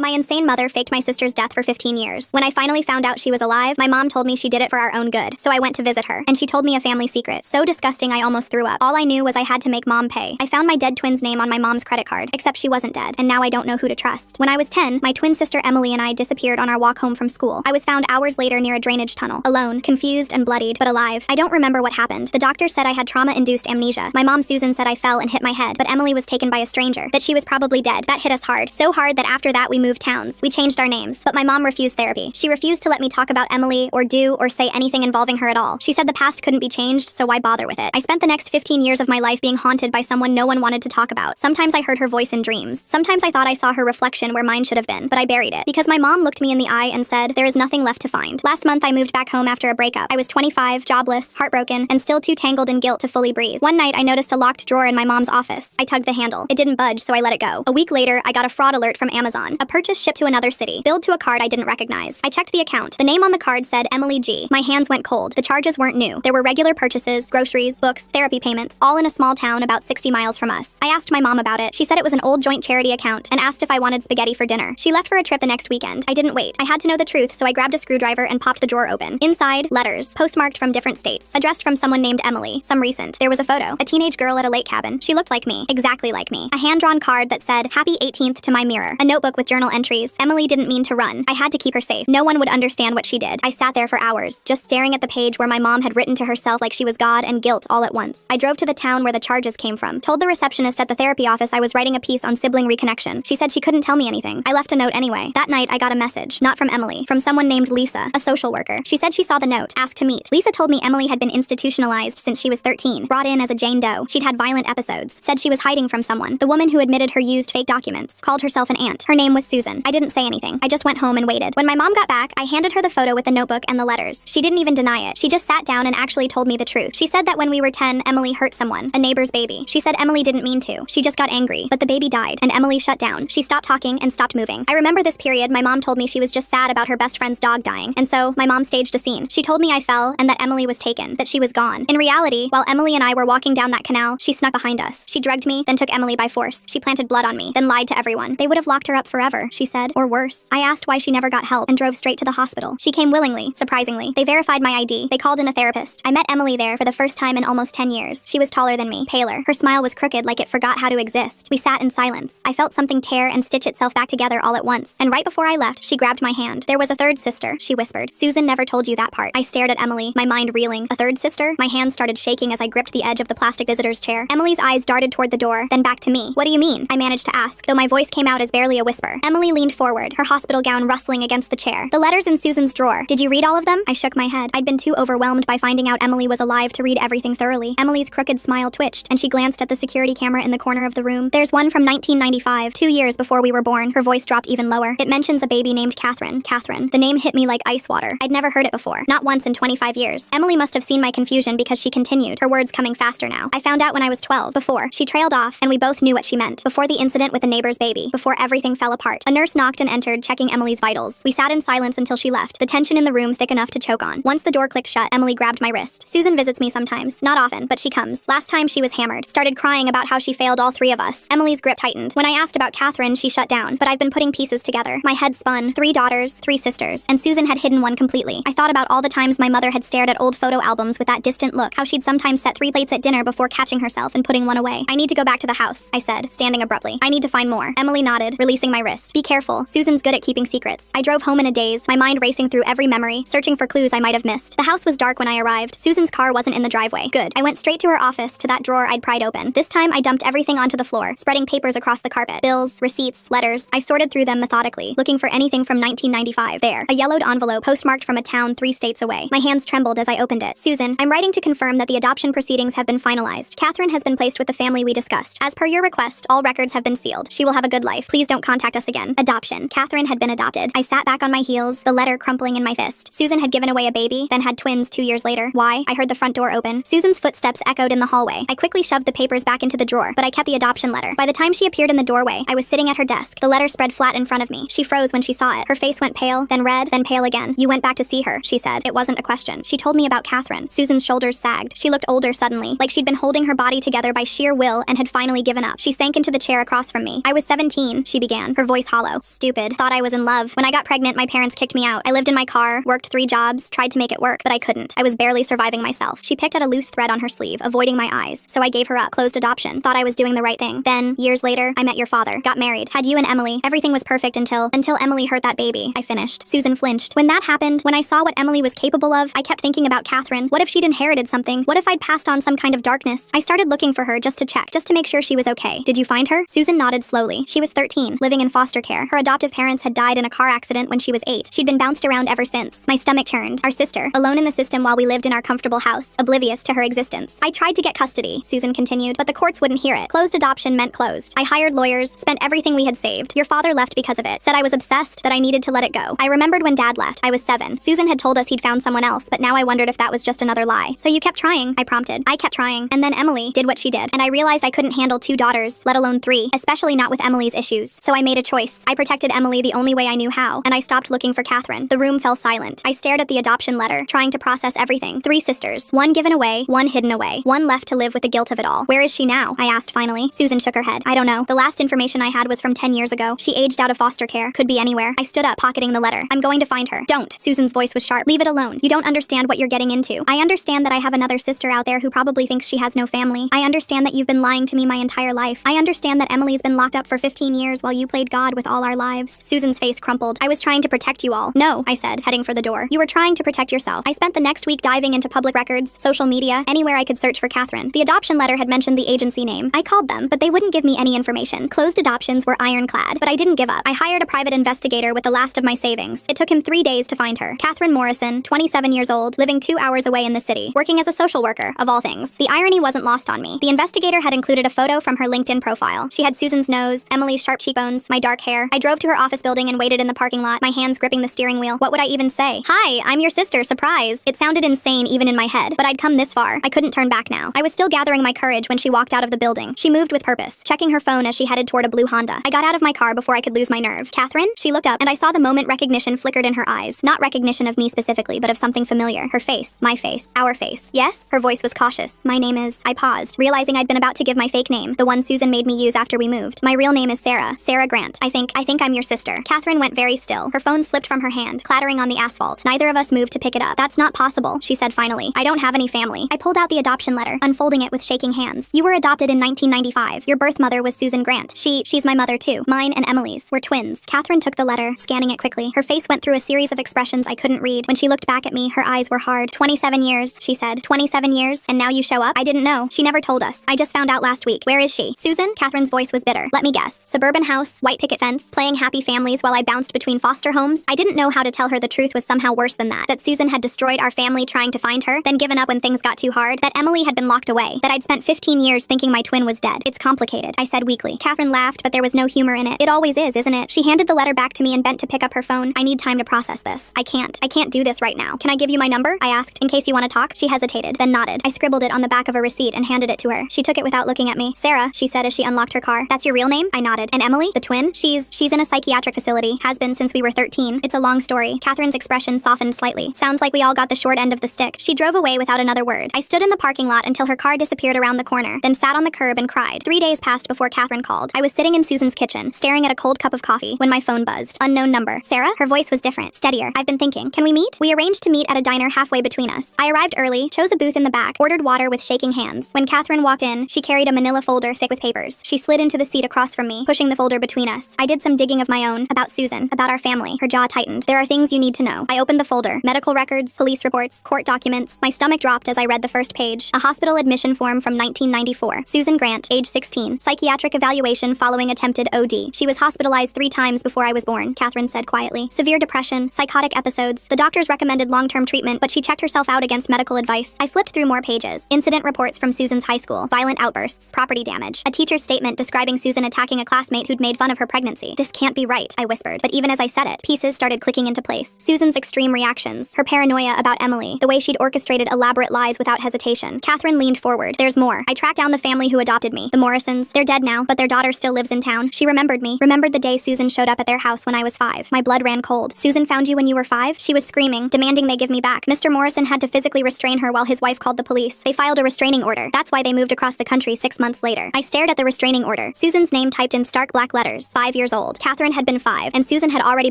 My insane mother faked my sister's death for 15 years. When I finally found out she was alive, my mom told me she did it for our own good, so I went to visit her, and she told me a family secret. So disgusting I almost threw up. All I knew was I had to make mom pay. I found my dead twin's name on my mom's credit card, except she wasn't dead, and now I don't know who to trust. When I was 10, my twin sister Emily and I disappeared on our walk home from school. I was found hours later near a drainage tunnel, alone, confused and bloodied, but alive. I don't remember what happened. The doctor said I had trauma-induced amnesia. My mom Susan said I fell and hit my head, but Emily was taken by a stranger, that she was probably dead. That hit us hard. So hard that after that we moved towns. We changed our names, but my mom refused therapy. She refused to let me talk about Emily or do or say anything involving her at all. She said the past couldn't be changed, so why bother with it? I spent the next 15 years of my life being haunted by someone no one wanted to talk about. Sometimes I heard her voice in dreams. Sometimes I thought I saw her reflection where mine should have been, but I buried it. Because my mom looked me in the eye and said, there is nothing left to find. Last month I moved back home after a breakup. I was 25, jobless, heartbroken, and still too tangled in guilt to fully breathe. One night I noticed a locked drawer in my mom's office. I tugged the handle. It didn't budge, so I let it go. A week later, I got a fraud alert from Amazon. A purchase shipped to another city, billed to a card I didn't recognize. I checked the account. The name on the card said Emily G. My hands went cold. The charges weren't new. There were regular purchases, groceries, books, therapy payments, all in a small town about 60 miles from us. I asked my mom about it. She said it was an old joint charity account and asked if I wanted spaghetti for dinner. She left for a trip the next weekend. I didn't wait. I had to know the truth, so I grabbed a screwdriver and popped the drawer open. Inside, letters, postmarked from different states, addressed from someone named Emily, some recent. There was a photo, a teenage girl at a lake cabin. She looked like me, exactly like me. A hand-drawn card that said, Happy 18th to my mirror. A notebook with journal entries. Emily didn't mean to run. I had to keep her safe. No one would understand what she did. I sat there for hours, just staring at the page where my mom had written to herself like she was God and guilt all at once. I drove to the town where the charges came from, told the receptionist at the therapy office I was writing a piece on sibling reconnection. She said she couldn't tell me anything. I left a note anyway. That night I got a message, not from Emily, from someone named Lisa, a social worker. She said she saw the note, asked to meet. Lisa told me Emily had been institutionalized since she was 13, brought in as a Jane Doe. She'd had violent episodes, said she was hiding from someone. The woman who admitted her used fake documents, called herself an aunt. Her name was Susan. I didn't say anything. I just went home and waited. When my mom got back, I handed her the photo with the notebook and the letters. She didn't even deny it. She just sat down and actually told me the truth. She said that when we were 10, Emily hurt someone, a neighbor's baby. She said Emily didn't mean to. She just got angry, but the baby died, and Emily shut down. She stopped talking and stopped moving. I remember this period. My mom told me she was just sad about her best friend's dog dying, and so my mom staged a scene. She told me I fell and that Emily was taken, that she was gone. In reality, while Emily and I were walking down that canal, she snuck behind us. She drugged me, then took Emily by force. She planted blood on me, then lied to everyone. They would have locked her up forever, she said, or worse. I asked why she never got help and drove straight to the hospital. She came willingly, surprisingly. They verified my ID. They called in a therapist. I met Emily there for the first time in almost 10 years. She was taller than me, paler. Her smile was crooked like it forgot how to exist. We sat in silence. I felt something tear and stitch itself back together all at once. And right before I left, she grabbed my hand. There was a third sister, she whispered. Susan never told you that part. I stared at Emily, my mind reeling. A third sister? My hands started shaking as I gripped the edge of the plastic visitor's chair. Emily's eyes darted toward the door, then back to me. What do you mean? I managed to ask, though my voice came out as barely a whisper. Emily leaned forward, her hospital gown rustling against the chair. The letters in Susan's drawer. Did you read all of them? I shook my head. I'd been too overwhelmed by finding out Emily was alive to read everything thoroughly. Emily's crooked smile twitched, and she glanced at the security camera in the corner of the room. There's one from 1995, 2 years before we were born. Her voice dropped even lower. It mentions a baby named Catherine. Catherine. The name hit me like ice water. I'd never heard it before. Not once in 25 years. Emily must have seen my confusion because she continued, her words coming faster now. I found out when I was 12. Before. She trailed off, and we both knew what she meant. Before the incident with the neighbor's baby. Before everything fell apart. A nurse knocked and entered, checking Emily's vitals. We sat in silence until she left, the tension in the room thick enough to choke on. Once the door clicked shut, Emily grabbed my wrist. Susan visits me sometimes. Not often, but she comes. Last time she was hammered. Started crying about how she failed all three of us. Emily's grip tightened. When I asked about Catherine, she shut down. But I've been putting pieces together. My head spun. 3 daughters, 3 sisters. And Susan had hidden one completely. I thought about all the times my mother had stared at old photo albums with that distant look. How she'd sometimes set 3 plates at dinner before catching herself and putting one away. I need to go back to the house, I said, standing abruptly. I need to find more. Emily nodded, releasing my wrist. Be careful. Susan's good at keeping secrets. I drove home in a daze, my mind racing through every memory, searching for clues I might have missed. The house was dark when I arrived. Susan's car wasn't in the driveway. Good. I went straight to her office, to that drawer I'd pried open. This time I dumped everything onto the floor, spreading papers across the carpet. Bills, receipts, letters. I sorted through them methodically, looking for anything from 1995. There. A yellowed envelope postmarked from a town 3 states away. My hands trembled as I opened it. Susan, I'm writing to confirm that the adoption proceedings have been finalized. Catherine has been placed with the family we discussed. As per your request, all records have been sealed. She will have a good life. Please don't contact us again. Adoption. Catherine had been adopted. I sat back on my heels, the letter crumpling in my fist. Susan had given away a baby, then had twins 2 years later. Why? I heard the front door open. Susan's footsteps echoed in the hallway. I quickly shoved the papers back into the drawer, but I kept the adoption letter. By the time she appeared in the doorway, I was sitting at her desk. The letter spread flat in front of me. She froze when she saw it. Her face went pale, then red, then pale again. You went back to see her, she said. It wasn't a question. She told me about Catherine. Susan's shoulders sagged. She looked older suddenly, like she'd been holding her body together by sheer will and had finally given up. She sank into the chair across from me. I was 17, she began, her voice voice hollow. Stupid. Thought I was in love. When I got pregnant, my parents kicked me out. I lived in my car, worked 3 jobs, tried to make it work, but I couldn't. I was barely surviving myself. She picked at a loose thread on her sleeve, avoiding my eyes. So I gave her up. Closed adoption. Thought I was doing the right thing. Then, years later, I met your father. Got married. Had you and Emily. Everything was perfect until Emily hurt that baby. I finished. Susan flinched. When that happened, when I saw what Emily was capable of, I kept thinking about Catherine. What if she'd inherited something? What if I'd passed on some kind of darkness? I started looking for her just to check, just to make sure she was okay. Did you find her? Susan nodded slowly. She was 13, living in foster care. Her adoptive parents had died in a car accident when she was 8. She'd been bounced around ever since. My stomach churned. Our sister, alone in the system while we lived in our comfortable house, oblivious to her existence. I tried to get custody, Susan continued, but the courts wouldn't hear it. Closed adoption meant closed. I hired lawyers, spent everything we had saved. Your father left because of it. Said I was obsessed, that I needed to let it go. I remembered when Dad left. I was 7. Susan had told us he'd found someone else, but now I wondered if that was just another lie. So you kept trying, I prompted. I kept trying. And then Emily did what she did. And I realized I couldn't handle 2 daughters, let alone 3, especially not with Emily's issues. So I made a choice. I protected Emily the only way I knew how, and I stopped looking for Catherine. The room fell silent. I stared at the adoption letter, trying to process everything. 3 sisters. 1 given away, 1 hidden away. 1 left to live with the guilt of it all. Where is she now? I asked finally. Susan shook her head. I don't know. The last information I had was from 10 years ago. She aged out of foster care. Could be anywhere. I stood up, pocketing the letter. I'm going to find her. Don't. Susan's voice was sharp. Leave it alone. You don't understand what you're getting into. I understand that I have another sister out there who probably thinks she has no family. I understand that you've been lying to me my entire life. I understand that Emily's been locked up for 15 years while you played God with all our lives. Susan's face crumpled. I was trying to protect you all. No, I said, heading for the door. You were trying to protect yourself. I spent the next week diving into public records, social media, anywhere I could search for Catherine. The adoption letter had mentioned the agency name. I called them, but they wouldn't give me any information. Closed adoptions were ironclad, but I didn't give up. I hired a private investigator with the last of my savings. It took him 3 days to find her. Catherine Morrison, 27 years old, living 2 hours away in the city, working as a social worker, of all things. The irony wasn't lost on me. The investigator had included a photo from her LinkedIn profile. She had Susan's nose, Emily's sharp cheekbones, my dark hair. I drove to her office building and waited in the parking lot, my hands gripping the steering wheel. What would I even say? Hi, I'm your sister, surprise. It sounded insane even in my head, but I'd come this far. I couldn't turn back now. I was still gathering my courage when she walked out of the building. She moved with purpose, checking her phone as she headed toward a blue Honda. I got out of my car before I could lose my nerve. Catherine? She looked up, and I saw the moment recognition flickered in her eyes. Not recognition of me specifically, but of something familiar. Her face. My face. Our face. Yes? Her voice was cautious. My name is... I paused, realizing I'd been about to give my fake name, the one Susan made me use after we moved. My real name is Sarah. Sarah Grant. I think I'm your sister. Catherine went very still. Her phone slipped from her hand, clattering on the asphalt. Neither of us moved to pick it up. That's not possible, she said finally. I don't have any family. I pulled out the adoption letter, unfolding it with shaking hands. You were adopted in 1995. Your birth mother was Susan Grant. She's my mother too. Mine and Emily's. We're twins. Catherine took the letter, scanning it quickly. Her face went through a series of expressions I couldn't read. When she looked back at me, her eyes were hard. 27 years, she said. 27 years, and now you show up? I didn't know. She never told us. I just found out last week. Where is she? Susan? Catherine's voice was bitter. Let me guess. Suburban house, white picket fence, playing happy families while I bounced between foster homes. I didn't know how to tell her the truth was somehow worse than that. That Susan had destroyed our family trying to find her, then given up when things got too hard. That Emily had been locked away. That I'd spent 15 years thinking my twin was dead. It's complicated, I said weakly. Catherine laughed, but there was no humor in it. It always is, isn't it? She handed the letter back to me and bent to pick up her phone. I need time to process this. I can't do this right now. Can I give you my number? I asked, in case you want to talk. She hesitated, then nodded. I scribbled it on the back of a receipt and handed it to her. She took it without looking at me. Sarah, she said as she unlocked her car. That's your real name? I nodded. And Emily, the twin? She's in a psychiatric facility. Has been since we were 13. It's a long story. Catherine's expression softened slightly. Sounds like we all got the short end of the stick. She drove away without another word. I stood in the parking lot until her car disappeared around the corner, then sat on the curb and cried. 3 days passed before Catherine called. I was sitting in Susan's kitchen, staring at a cold cup of coffee, when my phone buzzed. Unknown number. Sarah? Her voice was different, steadier. I've been thinking. Can we meet? We arranged to meet at a diner halfway between us. I arrived early, chose a booth in the back, ordered water with shaking hands. When Catherine walked in, she carried a manila folder thick with papers. She slid into the seat across from me, pushing the folder between us. I did some digging of my own, about Susan, about our family. Her jaw tightened. There are things you need to know. I opened the folder. Medical records, police reports, court documents. My stomach dropped as I read the first page. A hospital admission form from 1994. Susan Grant, age 16. Psychiatric evaluation following attempted OD. She was hospitalized 3 times before I was born, Catherine said quietly. Severe depression, psychotic episodes. The doctors recommended long-term treatment, but she checked herself out against medical advice. I flipped through more pages. Incident reports from Susan's high school. Violent outbursts. Property damage. A teacher's statement describing Susan attacking a classmate who'd made fun of her pregnancy. This can't be right, I whispered. But even as I said it, pieces started clicking into place. Susan's extreme reactions. Her paranoia about Emily. The way she'd orchestrated elaborate lies without hesitation. Catherine leaned forward. There's more. I tracked down the family who adopted me. The Morrisons. They're dead now, but their daughter still lives in town. She remembered me. Remembered the day Susan showed up at their house when I was 5. My blood ran cold. Susan found you when you were 5? She was screaming, demanding they give me back. Mr. Morrison had to physically restrain her while his wife called the police. They filed a restraining order. That's why they moved across the country 6 months later. I stared at the restraining order. Susan's name typed in stark black letters. 5 5 years old. Catherine had been 5, and Susan had already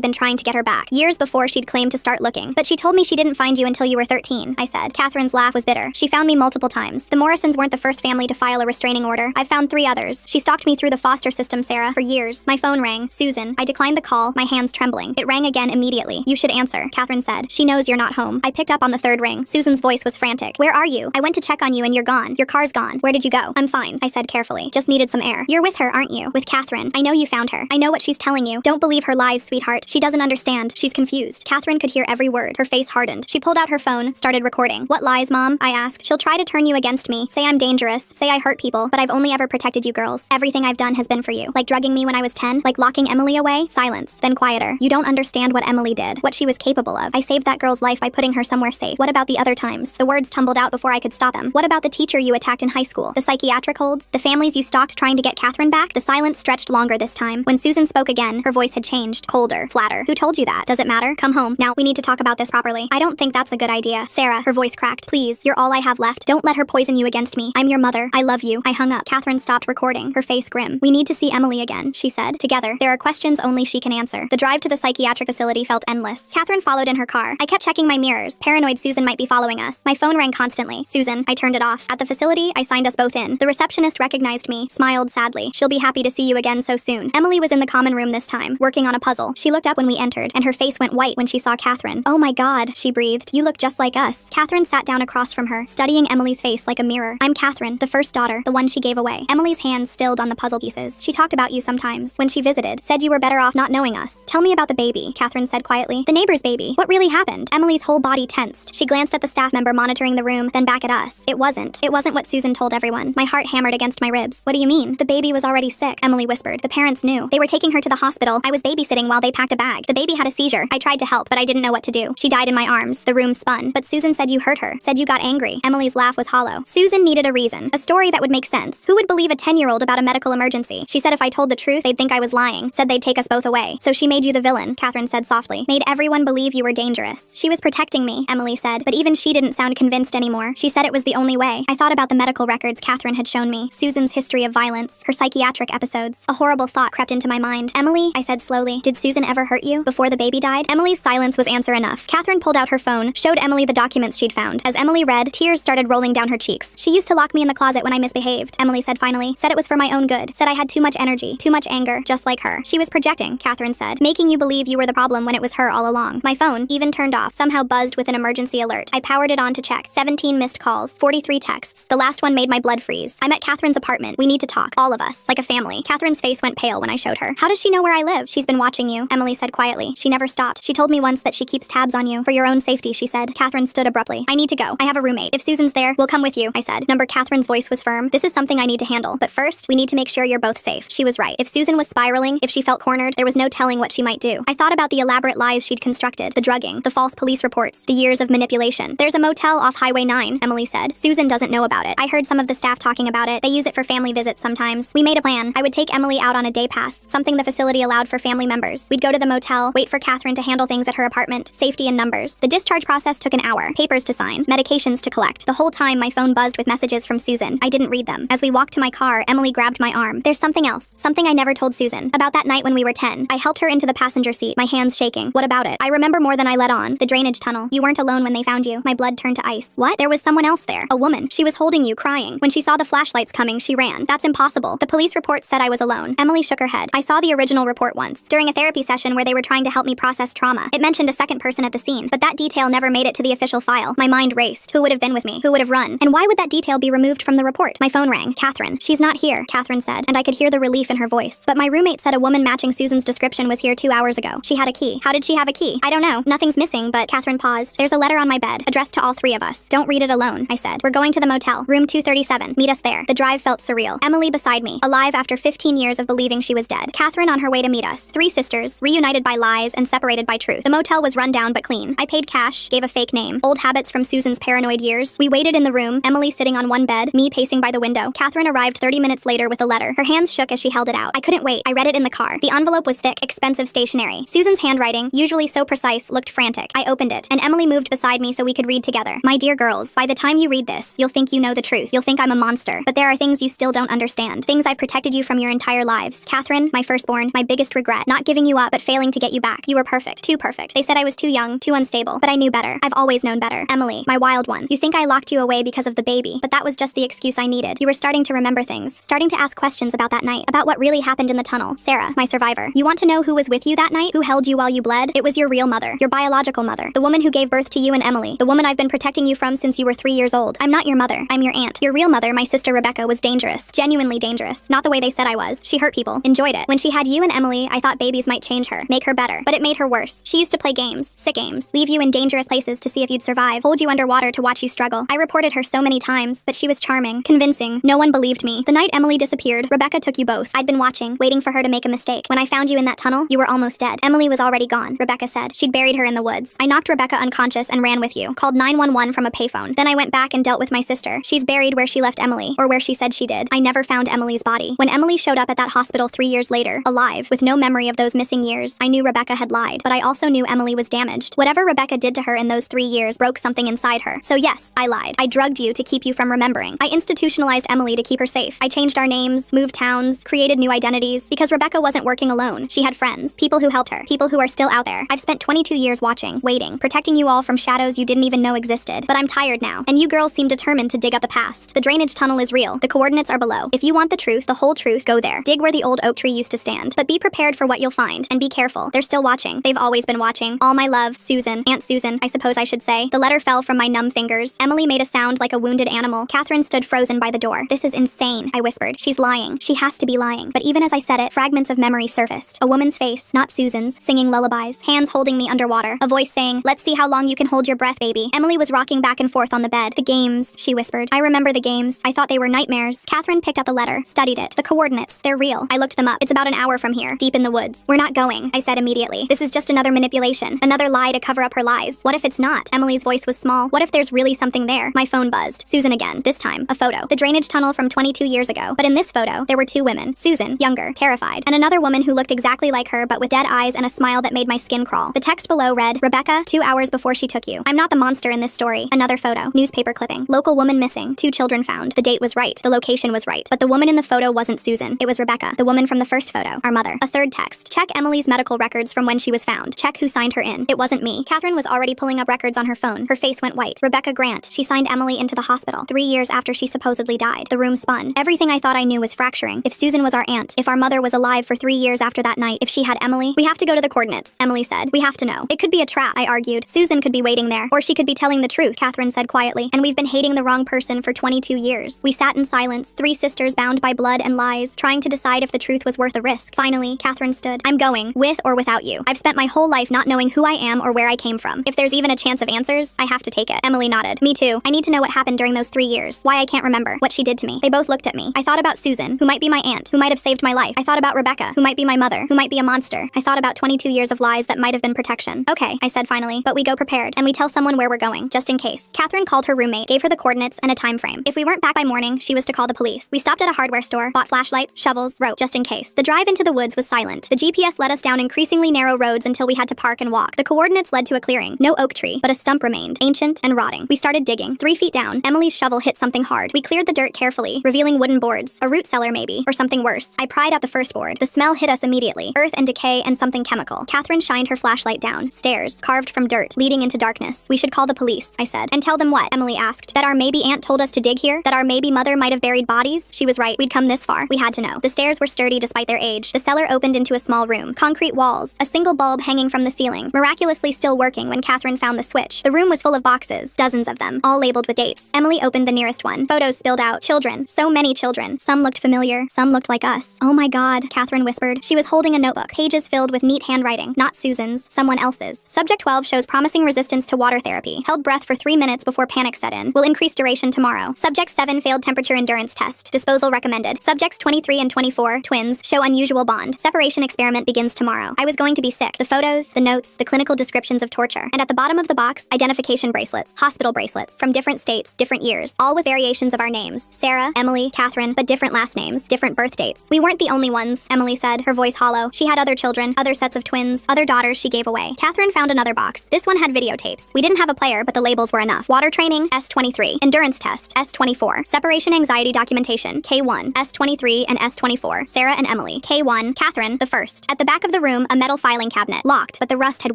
been trying to get her back, years before she'd claimed to start looking. But she told me she didn't find you until you were 13, I said. Catherine's laugh was bitter. She found me multiple times. The Morrisons weren't the first family to file a restraining order. I've found 3 others. She stalked me through the foster system, Sarah, for years. My phone rang. Susan. I declined the call, my hands trembling. It rang again immediately. You should answer, Catherine said. She knows you're not home. I picked up on the 3rd ring. Susan's voice was frantic. Where are you? I went to check on you and you're gone. Your car's gone. Where did you go? I'm fine, I said carefully. Just needed some air. You're with her, aren't you? With Catherine. I know you found her. I know what she's telling you. Don't believe her lies, sweetheart. She doesn't understand. She's confused. Catherine could hear every word. Her face hardened. She pulled out her phone, started recording. What lies, Mom? I asked. She'll try to turn you against me. Say I'm dangerous. Say I hurt people. But I've only ever protected you girls. Everything I've done has been for you. Like drugging me when I was 10? Like locking Emily away? Silence. Then quieter. You don't understand what Emily did. What she was capable of. I saved that girl's life by putting her somewhere safe. What about the other times? The words tumbled out before I could stop them. What about the teacher you attacked in high school? The psychiatric holds? The families you stalked trying to get Catherine back? The silence stretched longer this time. When Susan spoke again, her voice had changed. Colder. Flatter. Who told you that? Does it matter? Come home. Now, we need to talk about this properly. I don't think that's a good idea. Sarah, her voice cracked. Please, you're all I have left. Don't let her poison you against me. I'm your mother. I love you. I hung up. Catherine stopped recording, her face grim. We need to see Emily again, she said. Together, there are questions only she can answer. The drive to the psychiatric facility felt endless. Catherine followed in her car. I kept checking my mirrors, paranoid Susan might be following us. My phone rang constantly. Susan, I turned it off. At the facility, I signed us both in. The receptionist recognized me, smiled sadly. She'll be happy to see you again so soon. Emily was in the common room this time, working on a puzzle. She looked up when we entered, and her face went white when she saw Catherine. Oh my God, she breathed. You look just like us. Catherine sat down across from her, studying Emily's face like a mirror. I'm Catherine, the first daughter, the one she gave away. Emily's hands stilled on the puzzle pieces. She talked about you sometimes. When she visited, said you were better off not knowing us. Tell me about the baby, Catherine said quietly. The neighbor's baby. What really happened? Emily's whole body tensed. She glanced at the staff member monitoring the room, then back at us. It wasn't what Susan told everyone. My heart hammered against my ribs. What do you mean? The baby was already sick, Emily whispered. The parents knew. They were taking her to the hospital. I was babysitting while they packed a bag. The baby had a seizure. I tried to help, but I didn't know what to do. She died in my arms. The room spun. But Susan said you hurt her. Said you got angry. Emily's laugh was hollow. Susan needed a reason. A story that would make sense. Who would believe a 10-year-old about a medical emergency? She said if I told the truth, they'd think I was lying. Said they'd take us both away. So she made you the villain, Catherine said softly. Made everyone believe you were dangerous. She was protecting me, Emily said. But even she didn't sound convinced anymore. She said it was the only way. I thought about the medical records Catherine had shown me. Susan's history of violence. Her psychiatric episodes. A horrible thought crept into my mind. Emily, I said slowly, did Susan ever hurt you before the baby died? Emily's silence was answer enough. Catherine pulled out her phone, showed Emily the documents she'd found. As Emily read, tears started rolling down her cheeks. She used to lock me in the closet when I misbehaved, Emily said finally. Said it was for my own good. Said I had too much energy, too much anger, just like her. She was projecting, Catherine said, making you believe you were the problem when it was her all along. My phone, even turned off, somehow buzzed with an emergency alert. I powered it on to check. 17 missed calls, 43 texts. The last one made my blood freeze. I'm at Catherine's apartment. We need to talk. All of us, like a family. Catherine's face went pale when I showed her. How does she know where I live? She's been watching you, Emily said quietly. She never stopped. She told me once that she keeps tabs on you. For your own safety, she said. Catherine stood abruptly. I need to go. I have a roommate. If Susan's there, we'll come with you, I said. Catherine's voice was firm. This is something I need to handle. But first, we need to make sure you're both safe. She was right. If Susan was spiraling, if she felt cornered, there was no telling what she might do. I thought about the elaborate lies she'd constructed, the drugging, the false police reports, the years of manipulation. There's a motel off Highway 9, Emily said. Susan doesn't know about it. I heard some of the staff talking about it. They use it for family visits sometimes. We made a plan. I would take Emily out on a day pass, something the facility allowed for family members. We'd go to the motel, wait for Catherine to handle things at her apartment, safety in numbers. The discharge process took an hour. Papers to sign, medications to collect. The whole time my phone buzzed with messages from Susan. I didn't read them. As we walked to my car, Emily grabbed my arm. There's something else. Something I never told Susan. About that night when we were 10. I helped her into the passenger seat, my hands shaking. What about it? I remember more than I let on. The drainage tunnel. You weren't alone when they found you. My blood turned to ice. What? There was someone else there. A woman. She was holding you, crying. When she saw the flashlights coming, she ran. That's impossible. The police report said I was alone. Emily shook her head. I saw the original report once, during a therapy session where they were trying to help me process trauma. It mentioned a second person at the scene, but that detail never made it to the official file. My mind raced. Who would have been with me? Who would have run? And why would that detail be removed from the report? My phone rang. Catherine. She's not here, Catherine said, and I could hear the relief in her voice. But my roommate said a woman matching Susan's description was here 2 hours ago. She had a key. How did she have a key? I don't know. Nothing's missing, but Catherine paused. There's a letter on my bed, addressed to all 3 of us. Don't read it alone, I said. We're going to the motel, room 237. Meet us there. The drive felt surreal. Emily beside me, alive after 15 years of believing she was dead. Catherine on her way to meet us. 3 sisters, reunited by lies and separated by truth. The motel was run down but clean. I paid cash, gave a fake name. Old habits from Susan's paranoid years. We waited in the room, Emily sitting on one bed, me pacing by the window. Catherine arrived 30 minutes later with a letter. Her hands shook as she held it out. I couldn't wait. I read it in the car. The envelope was thick, expensive stationery. Susan's handwriting, usually so precise, looked frantic. I opened it, and Emily moved beside me so we could read together. My dear girls, by the time you read this, you'll think you know the truth. You'll think I'm a monster. But there are things you still don't understand. Things I've protected you from your entire lives. Catherine, my firstborn, my biggest regret, not giving you up but failing to get you back. You were perfect, too perfect. They said I was too young, too unstable, but I knew better. I've always known better. Emily, my wild one. You think I locked you away because of the baby, but that was just the excuse I needed. You were starting to remember things, starting to ask questions about that night, about what really happened in the tunnel. Sarah, my survivor. You want to know who was with you that night? Who held you while you bled? It was your real mother, your biological mother, the woman who gave birth to you and Emily, the woman I've been protecting you from since you were 3 years old. I'm not your mother. I'm your aunt. Your real mother, my sister Rebecca, was dangerous. Genuinely dangerous. Not the way they said I was. She hurt people. Enjoyed it. When she had you and Emily, I thought babies might change her, make her better. But it made her worse. She used to play games, sick games, leave you in dangerous places to see if you'd survive, hold you underwater to watch you struggle. I reported her so many times, but she was charming, convincing. No one believed me. The night Emily disappeared, Rebecca took you both. I'd been watching, waiting for her to make a mistake. When I found you in that tunnel, you were almost dead. Emily was already gone, Rebecca said. She'd buried her in the woods. I knocked Rebecca unconscious and ran with you, called 911 from a payphone. Then I went back and dealt with my sister. She's buried where she left Emily, or where she said she did. I never found Emily's body. When Emily showed up at that hospital 3 years later, alive, with no memory of those missing years, I knew Rebecca had lied, but I also knew Emily was damaged. Whatever Rebecca did to her in those 3 years broke something inside her. So yes, I lied. I drugged you to keep you from remembering. I institutionalized Emily to keep her safe. I changed our names, moved towns, created new identities, because Rebecca wasn't working alone. She had friends, people who helped her, people who are still out there. I've spent 22 years watching, waiting, protecting you all from shadows you didn't even know existed. But I'm tired now, and you girls seem determined to dig up the past. The drainage tunnel is real. The coordinates are below. If you want the truth, the whole truth, go there. Dig where the old oak tree used to stand. But be prepared for what you'll find, and be careful. They're still watching. They've always been watching. All my love, Susan, Aunt Susan, I suppose I should say. The letter fell from my numb fingers. Emily made a sound like a wounded animal. Catherine stood frozen by the door. This is insane, I whispered. She's lying. She has to be lying. But even as I said it, fragments of memory surfaced. A woman's face, not Susan's, singing lullabies, hands holding me underwater, a voice saying, "Let's see how long you can hold your breath, baby." Emily was rocking back and forth on the bed. "The games," she whispered. "I remember the games. I thought they were nightmares." Catherine picked up the letter, studied it. The coordinates, they're real. I looked them up. It's about an hour from here, deep in the woods. "We're not going," I said immediately. "This is just another manipulation, another lie to cover up her lies. What if it's not?" Emily's voice was small. "What if there's really something there?" My phone buzzed. Susan again. This time, a photo. The drainage tunnel from 22 years ago. But in this photo, there were 2 women. Susan, younger, terrified, and another woman who looked exactly like her but with dead eyes and a smile that made my skin crawl. The text below read, "Rebecca, 2 hours before she took you. I'm not the monster in this story." Another photo. Newspaper clipping. Local woman missing. 2 children found. The date was right. The location was right. But the woman in the photo wasn't Susan. It was Rebecca, the woman from the first photo, our mother. A third text. "Check Emily's medical records from when she was found. Check who signed her in." It wasn't me. Catherine was already pulling up records on her phone. Her face went white. Rebecca Grant. She signed Emily into the hospital 3 years after she supposedly died. The room spun. Everything I thought I knew was fracturing. If Susan was our aunt, if our mother was alive for 3 years after that night, if she had Emily, "We have to go to the coordinates," Emily said. "We have to know. It could be a trap," I argued. "Susan could be waiting there, or she could be telling the truth," Catherine said quietly. "And we've been hating the wrong person for 22 years. We sat in silence, 3 sisters bound by blood and lies, trying to decide if the truth was worth the risk. Finally, Catherine stood. "I'm going, with or without you. I've spent my whole life not knowing who I am or where I came from. If there's even a chance of answers, I have to take it." Emily nodded. "Me too. I need to know what happened during those 3 years. Why I can't remember. What she did to me." They both looked at me. I thought about Susan, who might be my aunt, who might have saved my life. I thought about Rebecca, who might be my mother, who might be a monster. I thought about 22 years of lies that might have been protection. "Okay," I said finally, "but we go prepared, and we tell someone where we're going, just in case." Catherine called her roommate, gave her the coordinates and a time frame. If we weren't back by morning, she was to call the police. We stopped at a hardware store, bought flashlights, shovels, rope, just in case. The drive into the woods was silent. The GPS led us down increasingly narrow roads until we had to park and walk. The coordinates led to a clearing. No oak tree, but a stump remained, ancient and rotting. We started digging. 3 feet down, Emily's shovel hit something hard. We cleared the dirt carefully, revealing wooden boards. A root cellar maybe, or something worse. I pried out the first board. The smell hit us immediately. Earth and decay and something chemical. Catherine shined her flashlight down. Stairs, carved from dirt, leading into darkness. "We should call the police," I said. "And tell them what?" Emily asked. "That our maybe aunt told us to dig here? That our maybe mother might have buried bodies?" She was right. We'd come this far. We had to know. The stairs were sturdy despite their age. The cellar opened into a small room. Concrete walls. A single bulb hanging from the ceiling. Miraculously still working when Catherine found the switch. The room was full of boxes. Dozens of them. All labeled with dates. Emily opened the nearest one. Photos spilled out. Children. So many children. Some looked familiar. Some looked like us. "Oh my God," Catherine whispered. She was holding a notebook. Pages filled with neat handwriting. Not Susan's. Someone else's. Subject 12 shows promising resistance to water therapy. Held breath for 3 minutes before panic set in. Will increase duration tomorrow. Subject 7 failed temperature endurance test. Disposal recommended. Subjects 23 and 24, twins, show unusual bond. Separation experiment begins tomorrow. I was going to be sick. The photos, the notes, the clinical descriptions of torture. And at the bottom of the box, identification bracelets. Hospital bracelets. From different states, different years. All with variations of our names. Sarah, Emily, Catherine, but different last names, different birth dates. "We weren't the only ones," Emily said, her voice hollow. She had other children, other sets of twins, other daughters she gave away. Catherine found another box. This one had videotapes. We didn't have a player, but the labels were enough. Water training, S23. Endurance test, S24. Separation anxiety documentation, K1, S23 and S24. Sarah and Emily. Emily. K1, Catherine, the first. At the back of the room, a metal filing cabinet. Locked, but the rust had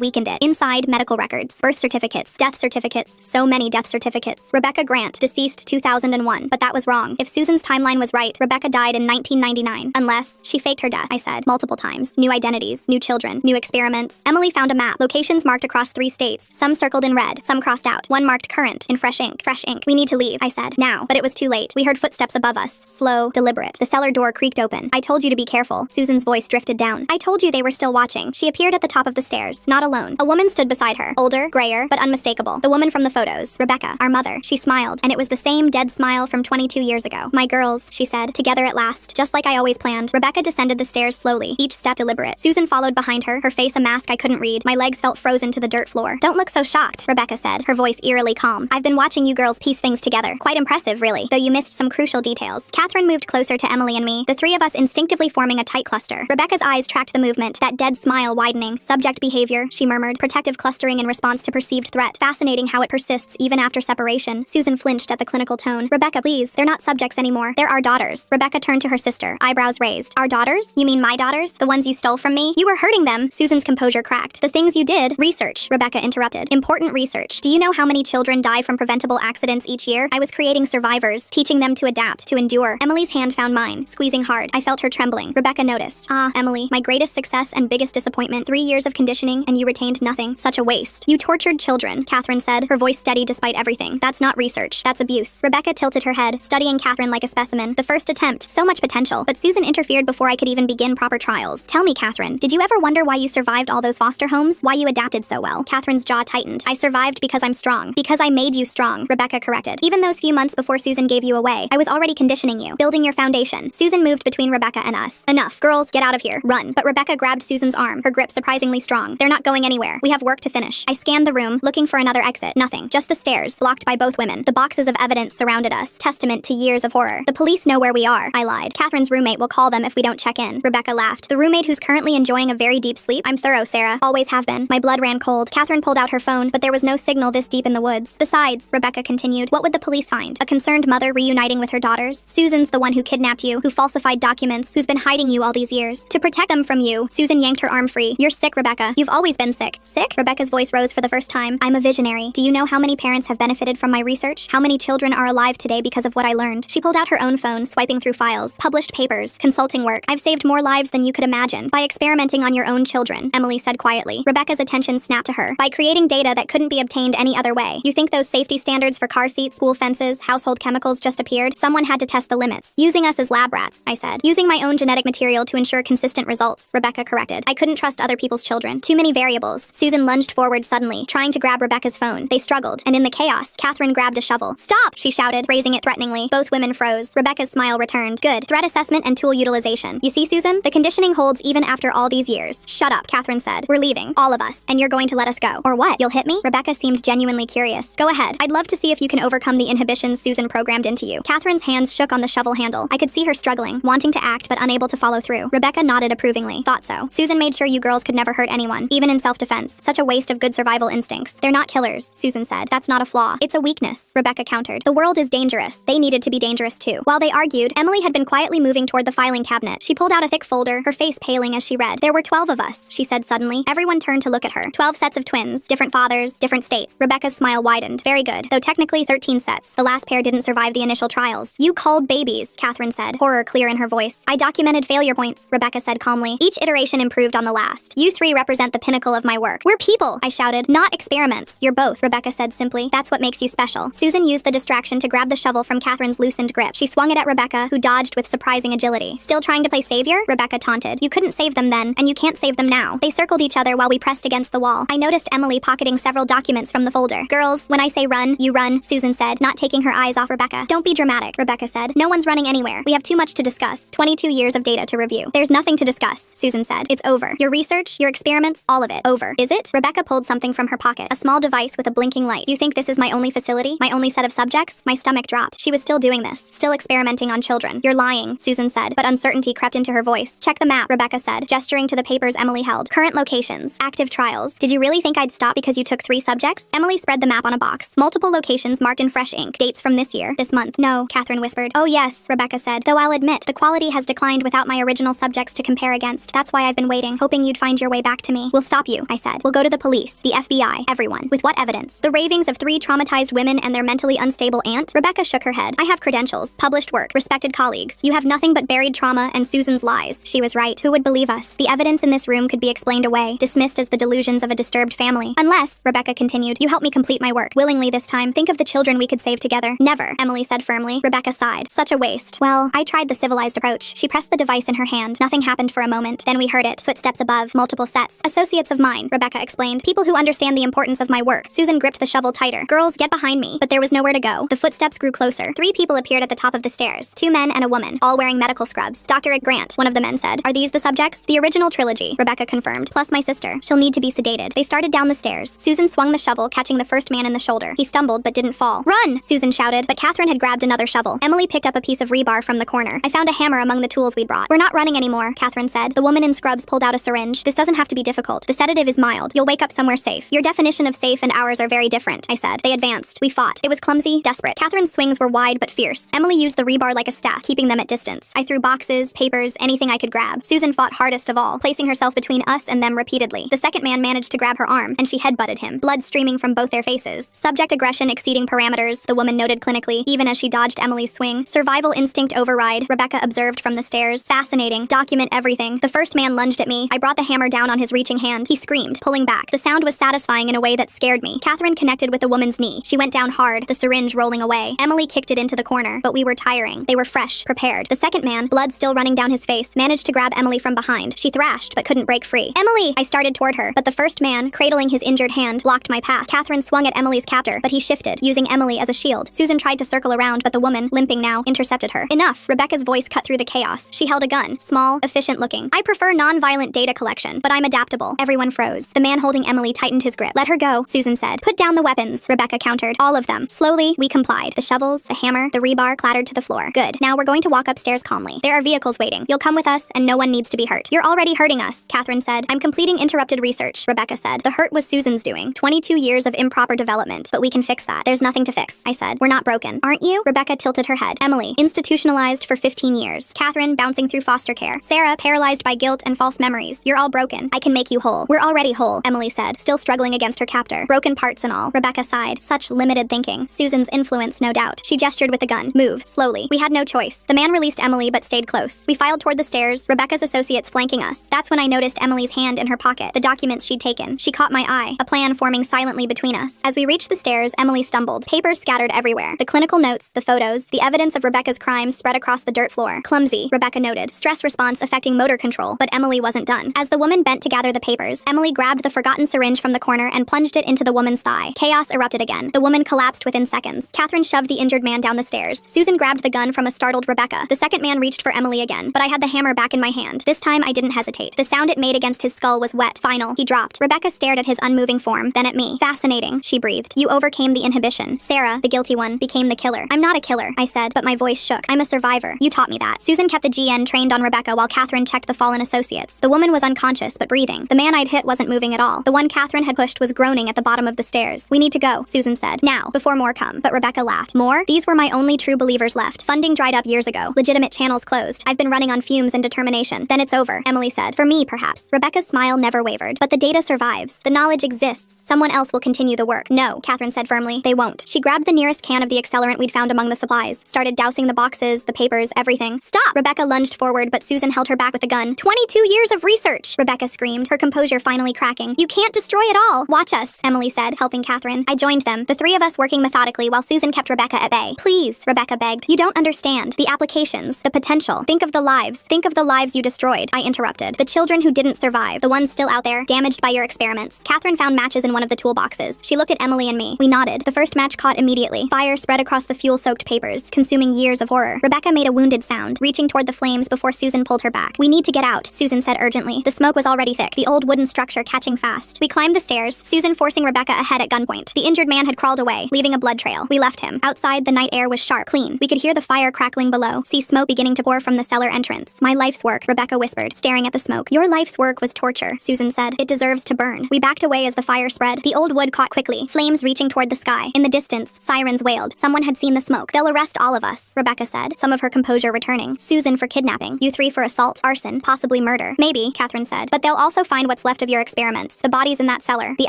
weakened it. Inside, medical records. Birth certificates. Death certificates. So many death certificates. Rebecca Grant, deceased 2001. But that was wrong. If Susan's timeline was right, Rebecca died in 1999. Unless she faked her death, I said. Multiple times. New identities. New children. New experiments. Emily found a map. Locations marked across 3 states. Some circled in red. Some crossed out. One marked current in fresh ink. Fresh ink. We need to leave, I said. Now. But it was too late. We heard footsteps above us. Slow, deliberate. The cellar door creaked open. I told you to be careful. Susan's voice drifted down. I told you they were still watching. She appeared at the top of the stairs, not alone. A woman stood beside her. Older, grayer, but unmistakable. The woman from the photos. Rebecca, our mother. She smiled, and it was the same dead smile from 22 years ago. My girls, she said, together at last, just like I always planned. Rebecca descended the stairs slowly, each step deliberate. Susan followed behind her, her face a mask I couldn't read. My legs felt frozen to the dirt floor. Don't look so shocked, Rebecca said, her voice eerily calm. I've been watching you girls piece things together. Quite impressive, really, though you missed some crucial details. Catherine moved closer to Emily and me, the 3 of us instinctively forming a tight cluster. Rebecca's eyes tracked the movement, that dead smile widening. Subject behavior, she murmured, protective clustering in response to perceived threat. Fascinating how it persists even after separation. Susan flinched at the clinical tone. Rebecca, please, they're not subjects anymore. They're our daughters. Rebecca turned to her sister, eyebrows raised. Our daughters? You mean my daughters? The ones you stole from me? You were hurting them. Susan's composure cracked. The things you did. Research, Rebecca interrupted. Important research. Do you know how many children die from preventable accidents each year? I was creating survivors, teaching them to adapt, to endure. Emily's hand found mine, squeezing hard. I felt her trembling. Rebecca noticed. Ah, Emily, my greatest success and biggest disappointment. 3 years of conditioning, and you retained nothing. Such a waste. You tortured children, Catherine said, her voice steady despite everything. That's not research. That's abuse. Rebecca tilted her head, studying Catherine like a specimen. The first attempt. So much potential. But Susan interfered before I could even begin proper trials. Tell me, Catherine, did you ever wonder why you survived all those foster homes? Why you adapted so well? Catherine's jaw tightened. I survived because I'm strong. Because I made you strong, Rebecca corrected. Even those few months before Susan gave you away, I was already conditioning you, building your foundation. Susan moved between Rebecca and us. Enough. Girls, get out of here. Run. But Rebecca grabbed Susan's arm, her grip surprisingly strong. They're not going anywhere. We have work to finish. I scanned the room, looking for another exit. Nothing. Just the stairs, blocked by both women. The boxes of evidence surrounded us, testament to years of horror. The police know where we are, I lied. Catherine's roommate will call them if we don't check in. Rebecca laughed. The roommate who's currently enjoying a very deep sleep? I'm thorough, Sarah. Always have been. My blood ran cold. Catherine pulled out her phone, but there was no signal this deep in the woods. Besides, Rebecca continued, what would the police find? A concerned mother reuniting with her daughters? Susan's the one who kidnapped you, who falsified documents, who's been hiding you all these years. To protect them from you, Susan yanked her arm free. You're sick, Rebecca. You've always been sick. Sick? Rebecca's voice rose for the first time. I'm a visionary. Do you know how many parents have benefited from my research? How many children are alive today because of what I learned? She pulled out her own phone, swiping through files, published papers, consulting work. I've saved more lives than you could imagine by experimenting on your own children, Emily said quietly. Rebecca's attention snapped to her. By creating data that couldn't be obtained any other way. You think those safety standards for car seats, school fences, household chemicals just appeared? Someone had to test the limits. Using us as lab rats, I said. Using my own genetic material to ensure consistent results, Rebecca corrected. I couldn't trust other people's children. Too many variables. Susan lunged forward suddenly, trying to grab Rebecca's phone. They struggled, and in the chaos, Catherine grabbed a shovel. Stop, she shouted, raising it threateningly. Both women froze. Rebecca's smile returned. Good. Threat assessment and tool utilization. You see, Susan? The conditioning holds even after all these years. Shut up, Catherine said. We're leaving. All of us. And you're going to let us go. Or what? You'll hit me? Rebecca seemed genuinely curious. Go ahead. I'd love to see if you can overcome the inhibitions Susan programmed into you. Catherine's hands shook on the shovel handle. I could see her struggling, wanting to act but unable to follow through. Rebecca nodded approvingly. Thought so. Susan made sure you girls could never hurt anyone, even in self-defense. Such a waste of good survival instincts. They're not killers, Susan said. That's not a flaw. It's a weakness, Rebecca countered. The world is dangerous. They needed to be dangerous too. While they argued, Emily had been quietly moving toward the filing cabinet. She pulled out a thick folder, her face paling as she read. There were 12 of us, she said suddenly. Everyone turned to look at her. 12 sets of twins, different fathers, different states. Rebecca's smile widened. Very good. Though technically 13 sets. The last pair didn't survive the initial trials. You called babies, Catherine said, horror clear in her voice. I documented failure points, Rebecca said calmly. Each iteration improved on the last. You 3 represent the pinnacle of my work. We're people, I shouted, not experiments. You're both, Rebecca said simply. That's what makes you special. Susan used the distraction to grab the shovel from Catherine's loosened grip. She swung it at Rebecca, who dodged with surprising agility. Still trying to play savior? Rebecca taunted. You couldn't save them then, and you can't save them now. They circled each other while we pressed against the wall. I noticed Emily pocketing several documents from the folder. Girls, when I say run, you run, Susan said, not taking her eyes off Rebecca. Don't be dramatic, Rebecca said. No one's running anywhere. We have too much to discuss. 22 years of data to review. There's nothing to discuss, Susan said. It's over. Your research, your experiments, all of it. Over. Is it? Rebecca pulled something from her pocket. A small device with a blinking light. You think this is my only facility? My only set of subjects? My stomach dropped. She was still doing this. Still experimenting on children. You're lying, Susan said, but uncertainty crept into her voice. Check the map, Rebecca said, gesturing to the papers Emily held. Current locations. Active trials. Did you really think I'd stop because you took 3 subjects? Emily spread the map on a box. Multiple locations marked in fresh ink. Dates from this year, this month. No, Catherine whispered. Oh yes, Rebecca said, though I'll admit, the quality has declined with without my original subjects to compare against. That's why I've been waiting, hoping you'd find your way back to me. We'll stop you, I said. We'll go to the police, the FBI, everyone. With what evidence? The ravings of 3 traumatized women and their mentally unstable aunt? Rebecca shook her head. I have credentials, published work, respected colleagues. You have nothing but buried trauma and Susan's lies. She was right. Who would believe us? The evidence in this room could be explained away, dismissed as the delusions of a disturbed family. Unless, Rebecca continued, you help me complete my work. Willingly this time. Think of the children we could save together. Never, Emily said firmly. Rebecca sighed. Such a waste. Well, I tried the civilized approach. She pressed the device in her hand. Nothing happened for a moment. Then we heard it. Footsteps above, multiple sets. Associates of mine, Rebecca explained. People who understand the importance of my work. Susan gripped the shovel tighter. Girls, get behind me. But there was nowhere to go. The footsteps grew closer. 3 people appeared at the top of the stairs. 2 men and a woman, all wearing medical scrubs. Dr. Grant, one of the men said. Are these the subjects? The original trilogy, Rebecca confirmed. Plus my sister. She'll need to be sedated. They started down the stairs. Susan swung the shovel, catching the first man in the shoulder. He stumbled but didn't fall. Run! Susan shouted, but Catherine had grabbed another shovel. Emily picked up a piece of rebar from the corner. I found a hammer among the tools we'd brought. We're not running anymore, Catherine said. The woman in scrubs pulled out a syringe. This doesn't have to be difficult. The sedative is mild. You'll wake up somewhere safe. Your definition of safe and ours are very different, I said. They advanced. We fought. It was clumsy, desperate. Catherine's swings were wide but fierce. Emily used the rebar like a staff, keeping them at distance. I threw boxes, papers, anything I could grab. Susan fought hardest of all, placing herself between us and them repeatedly. The second man managed to grab her arm, and she headbutted him, blood streaming from both their faces. Subject aggression exceeding parameters, the woman noted clinically, even as she dodged Emily's swing. Survival instinct override, Rebecca observed from the stairs. Fascinating. Document everything. The first man lunged at me. I brought the hammer down on his reaching hand. He screamed, pulling back. The sound was satisfying in a way that scared me. Catherine connected with the woman's knee. She went down hard, the syringe rolling away. Emily kicked it into the corner, but we were tiring. They were fresh, prepared. The second man, blood still running down his face, managed to grab Emily from behind. She thrashed, but couldn't break free. Emily! I started toward her, but the first man, cradling his injured hand, blocked my path. Catherine swung at Emily's captor, but he shifted, using Emily as a shield. Susan tried to circle around, but the woman, limping now, intercepted her. Enough! Rebecca's voice cut through the chaos. She held a gun, small, efficient looking. I prefer non-violent data collection, but I'm adaptable. Everyone froze. The man holding Emily tightened his grip. Let her go, Susan said. Put down the weapons, Rebecca countered. All of them. Slowly, we complied. The shovels, the hammer, the rebar clattered to the floor. Good. Now we're going to walk upstairs calmly. There are vehicles waiting. You'll come with us, and no one needs to be hurt. You're already hurting us, Catherine said. I'm completing interrupted research, Rebecca said. The hurt was Susan's doing. 22 years of improper development, but we can fix that. There's nothing to fix, I said. We're not broken. Aren't you? Rebecca tilted her head. Emily, institutionalized for 15 years. Catherine, bouncing through foster care. Sarah, paralyzed by guilt and false memories. You're all broken. I can make you whole. We're already whole, Emily said, still struggling against her captor. Broken parts and all. Rebecca sighed. Such limited thinking. Susan's influence, no doubt. She gestured with the gun. Move, slowly. We had no choice. The man released Emily but stayed close. We filed toward the stairs, Rebecca's associates flanking us. That's when I noticed Emily's hand in her pocket, the documents she'd taken. She caught my eye, a plan forming silently between us. As we reached the stairs, Emily stumbled. Papers scattered everywhere. The clinical notes, the photos, the evidence of Rebecca's crimes spread across the dirt floor. Clumsy, Rebecca noted. Stress response affecting motor control, but Emily wasn't done. As the woman bent to gather the papers, Emily grabbed the forgotten syringe from the corner and plunged it into the woman's thigh. Chaos erupted again. The woman collapsed within seconds. Catherine shoved the injured man down the stairs. Susan grabbed the gun from a startled Rebecca. The second man reached for Emily again, but I had the hammer back in my hand. This time I didn't hesitate. The sound it made against his skull was wet. Final. He dropped. Rebecca stared at his unmoving form, then at me. Fascinating, she breathed. You overcame the inhibition. Sarah, the guilty one, became the killer. I'm not a killer, I said, but my voice shook. I'm a survivor. You taught me that. Susan kept the GN trained on Rebecca while Catherine checked the fallen associates. The woman was unconscious but breathing. The man I'd hit wasn't moving at all. The one Catherine had pushed was groaning at the bottom of the stairs. We need to go, Susan said. Now, before more come. But Rebecca laughed. More? These were my only true believers left. Funding dried up years ago. Legitimate channels closed. I've been running on fumes and determination. Then it's over, Emily said. For me, perhaps. Rebecca's smile never wavered. But the data survives. The knowledge exists. Someone else will continue the work. No, Catherine said firmly. They won't. She grabbed the nearest can of the accelerant we'd found among the supplies, started dousing the boxes, the papers, everything. Stop! Rebecca lunged forward, but Susan held her back with a gun. 22 years of research! Rebecca screamed, her composure finally cracking. You can't destroy it all! Watch us, Emily said, helping Catherine. I joined them, the 3 of us working methodically while Susan kept Rebecca at bay. Please, Rebecca begged. You don't understand. The applications, the potential. Think of the lives. Think of the lives you destroyed. I interrupted. The children who didn't survive. The ones still out there, damaged by your experiments. Catherine found matches in one of the toolboxes. She looked at Emily and me. We nodded. The first match caught immediately. Fire spread across the fuel-soaked papers, consuming years of horror. Rebecca made a wounded sound, reaching toward the flames before Susan pulled her back. We need to get out, Susan said urgently. The smoke was already thick, the old wooden structure catching fast. We climbed the stairs, Susan forcing Rebecca ahead at gunpoint. The injured man had crawled away, leaving a blood trail. We left him. Outside, the night air was sharp, clean. We could hear the fire crackling below, see smoke beginning to pour from the cellar entrance. My life's work, Rebecca whispered, staring at the smoke. Your life's work was torture, Susan said. It deserves to burn. We backed away as the fire spread. The old wood caught quickly, flames reaching toward the sky. In the distance, sirens wailed. Someone had seen the smoke. They'll arrest all of us, Rebecca said, some of her composure returning. Susan for kidnapping kidnapping. You 3 for assault, arson, possibly murder. Maybe, Catherine said. But they'll also find what's left of your experiments. The bodies in that cellar. The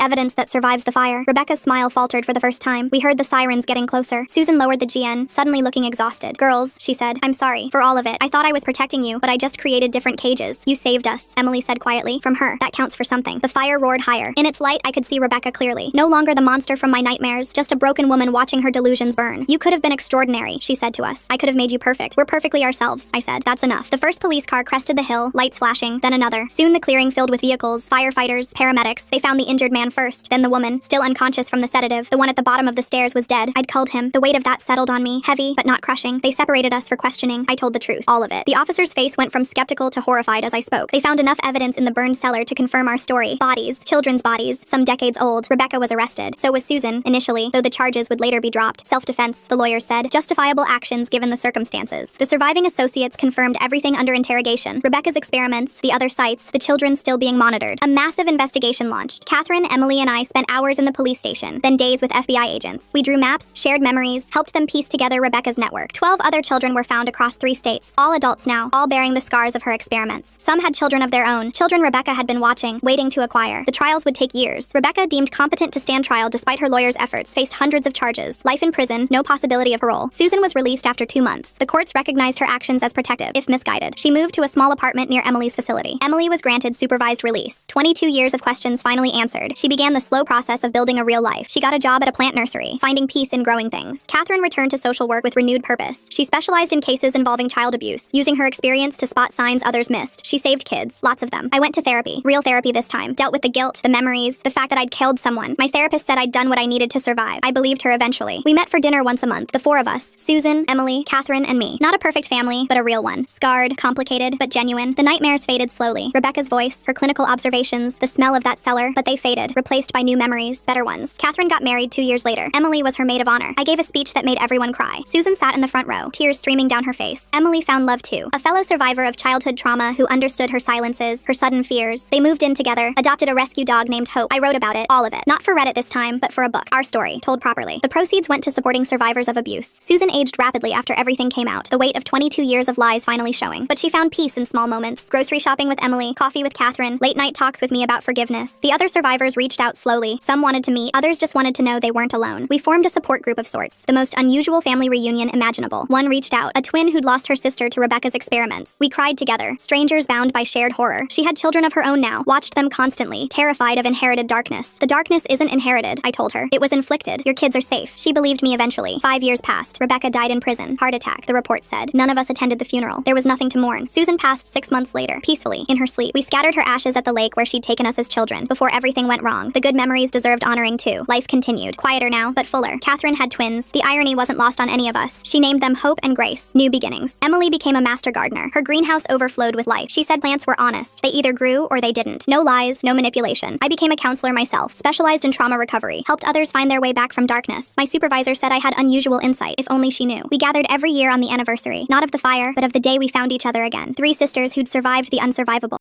evidence that survives the fire. Rebecca's smile faltered for the first time. We heard the sirens getting closer. Susan lowered the GN, suddenly looking exhausted. Girls, she said, I'm sorry for all of it. I thought I was protecting you, but I just created different cages. You saved us, Emily said quietly. From her, that counts for something. The fire roared higher. In its light, I could see Rebecca clearly. No longer the monster from my nightmares, just a broken woman watching her delusions burn. You could have been extraordinary, she said to us. I could have made you perfect. We're perfectly ourselves, I said. That's enough. The first police car crested the hill, lights flashing, then another. Soon the clearing filled with vehicles, firefighters, paramedics. They found the injured man first, then the woman, still unconscious from the sedative. The one at the bottom of the stairs was dead. I'd culled him. The weight of that settled on me, heavy, but not crushing. They separated us for questioning. I told the truth. All of it. The officer's face went from skeptical to horrified as I spoke. They found enough evidence in the burned cellar to confirm our story. Bodies, children's bodies, some decades old. Rebecca was arrested. So was Susan, initially, though the charges would later be dropped. Self-defense, the lawyers said. Justifiable actions given the circumstances. The surviving associates confirmed everything under interrogation. Rebecca's experiments, the other sites, the children still being monitored. A massive investigation launched. Catherine, Emily, and I spent hours in the police station, then days with FBI agents. We drew maps, shared memories, helped them piece together Rebecca's network. 12 other children were found across 3 states. All adults now, all bearing the scars of her experiments. Some had children of their own, children Rebecca had been watching, waiting to acquire. The trials would take years. Rebecca, deemed competent to stand trial despite her lawyer's efforts, faced hundreds of charges. Life in prison, no possibility of parole. Susan was released after 2 months. The courts recognized her actions as protective, if misguided. She moved to a small apartment near Emily's facility. Emily was granted supervised release. 22 years of questions finally answered. She began the slow process of building a real life. She got a job at a plant nursery, finding peace in growing things. Catherine returned to social work with renewed purpose. She specialized in cases involving child abuse, using her experience to spot signs others missed. She saved kids, lots of them. I went to therapy, real therapy this time. Dealt with the guilt, the memories, the fact that I'd killed someone. My therapist said I'd done what I needed to survive. I believed her eventually. We met for dinner once a month, the 4 of us, Susan, Emily, Catherine, and me. Not a perfect family, but a real one. Scarred, complicated, but genuine. The nightmares faded slowly. Rebecca's voice, her clinical observations, the smell of that cellar, but they faded, replaced by new memories, better ones. Catherine got married 2 years later. Emily was her maid of honor. I gave a speech that made everyone cry. Susan sat in the front row, tears streaming down her face. Emily found love too. A fellow survivor of childhood trauma who understood her silences, her sudden fears. They moved in together, adopted a rescue dog named Hope. I wrote about it, all of it. Not for Reddit this time, but for a book. Our story, told properly. The proceeds went to supporting survivors of abuse. Susan aged rapidly after everything came out, the weight of 22 years of lies finally showing. But she found peace in small moments. Grocery shopping with Emily, coffee with Catherine, late night talks with me about forgiveness. The other survivors reached out slowly. Some wanted to meet, others just wanted to know they weren't alone. We formed a support group of sorts, the most unusual family reunion imaginable. One reached out, a twin who'd lost her sister to Rebecca's experiments. We cried together, strangers bound by shared horror. She had children of her own now, watched them constantly, terrified of inherited darkness. The darkness isn't inherited, I told her. It was inflicted. Your kids are safe. She believed me eventually. 5 years passed. Rebecca died in prison. Heart attack, the report said. None of us attended the funeral. There was nothing to mourn. Susan passed 6 months later, peacefully, in her sleep. We scattered her ashes at the lake where she'd taken us as children, before everything went wrong. The good memories deserved honoring too. Life continued. Quieter now, but fuller. Catherine had twins. The irony wasn't lost on any of us. She named them Hope and Grace. New beginnings. Emily became a master gardener. Her greenhouse overflowed with life. She said plants were honest. They either grew or they didn't. No lies, no manipulation. I became a counselor myself, specialized in trauma recovery, helped others find their way back from darkness. My supervisor said I had unusual insight, if only she knew. We gathered every year on the anniversary, not of the fire, but of the day we found each other again. 3 sisters who'd survived the unsurvivable.